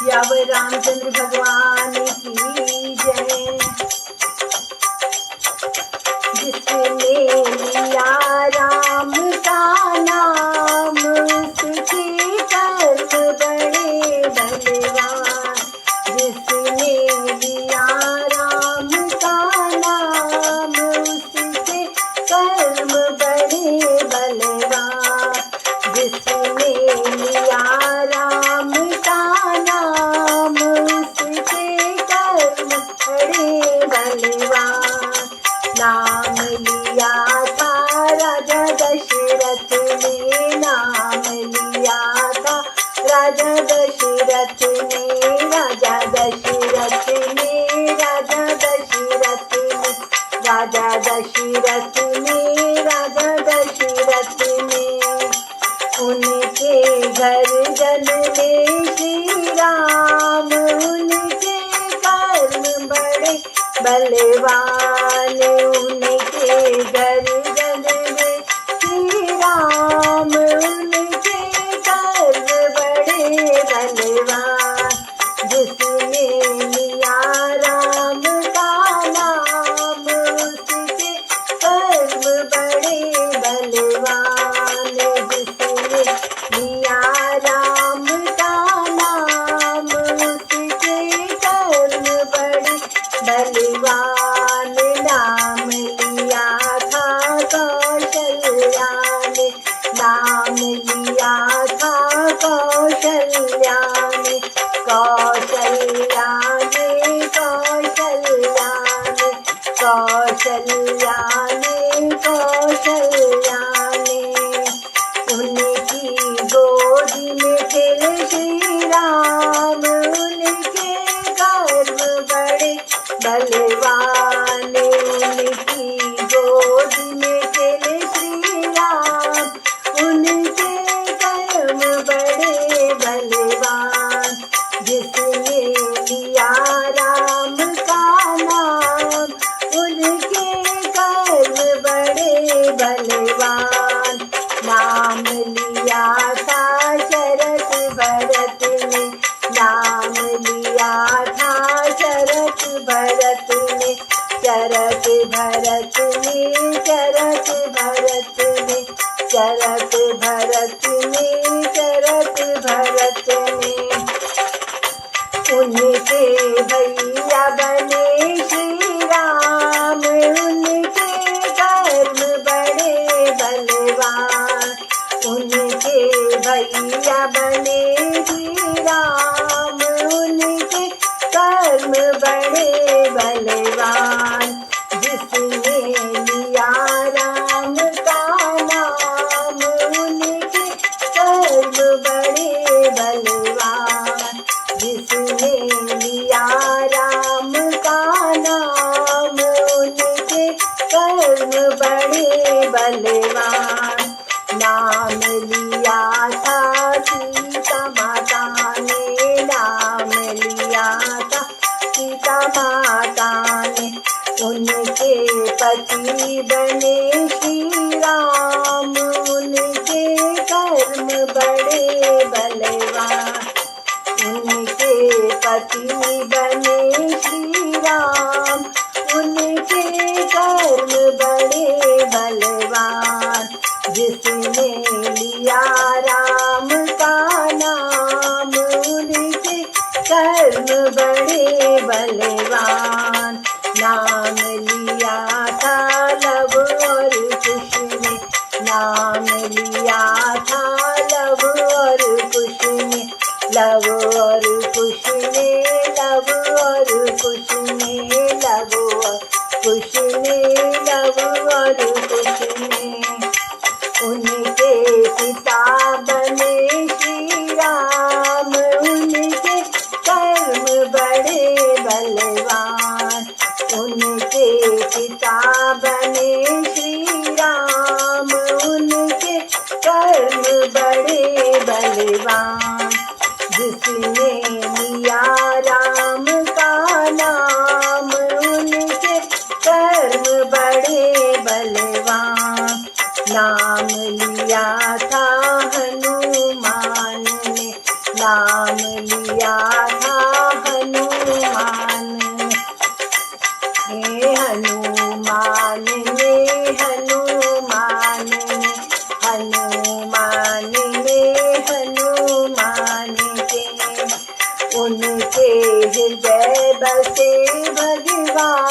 याव रामचंद्र भगवान की जय। जिसने लिया राम का नाम उसके कर्म बड़े बलवान। जिसने लिया राम का नाम उसके कर्म बड़े बलवान। जिसने लिया राम का नाम उसके कर्म बड़े बलवान। नाम लिया था राजा दशरथ ने, नाम लिया था राजा दशरथ ने, राजा दशरथ ने, राजा दशरथ ने, राजा दशरथ ने, राजा दशरथ ने। उनके घर जन्मे श्री राम, उनके कर्म बड़े बलवान। उनके घर जन्मे श्री राम, उनके कर्म बड़े बलवान। जिसने लिया राम का नाम उसके कर्म बड़े बलवान। जिसने लिया राम का नाम उसके कर्म बड़े बलवान। नाम लिया था कौशल्या ने, नाम लिया था कौशल्या ने, कौशल्या ने, कौशल्या ने, कौशल्या ने, कौशल्या ने। उनकी गोदी में थे श्री राम, उनके कर्म बड़े बलवान। उनकी गोदी में थे श्री राम, उनके कर्म बड़े बलवान। जिसने लिया राम का नाम उनके कर्म बड़े बलवान। नाम लिया था शरत भरत ने, नाम लिया था शरत भरत ने, शरत भरत ने, शरत भरत ने, शरत भरत ने, शरत भरत ने। उनके भैया बने श्री राम, उनके कर्म बड़े बलवान। उनके भैया बने श्री राम, उनके कर्म बड़े बलवान। जिसने लिया राम का नाम उनके कर्म बड़े बलवान। जिसने लिया राम का नाम उनके कर्म बड़े बलवान। नाम लिया था सीता माता ने, नाम लिया था सीता माता ने। उनके पति बने श्री राम, उनके कर्म बड़े बलवान। उनके पति बने श्री राम, उनके कर्म बड़े बलवान। जिसने लिया राम का नाम उनके कर्म बड़े बलवान। नाम लिया था लव और कुश ने, नाम लिया था लव और कुश ने, लव और कुश ने, लव और कुश ने, लव और कुश ने, लव और कुश ने। उनके पिता बने श्री राम, उनके कर्म बड़े बलवान। उनके पिता बने श्री राम, उनके कर्म बड़े बलवान। जिसने लिया राम का नाम उनके कर्म बड़े बलवान। नाम लिया था हनुमान ने, नाम लिया था हनुमान ने, हनुमान ने, हनुमान ने, हनुमान ने, हनुमान के, उनके हृदय बसे भगवान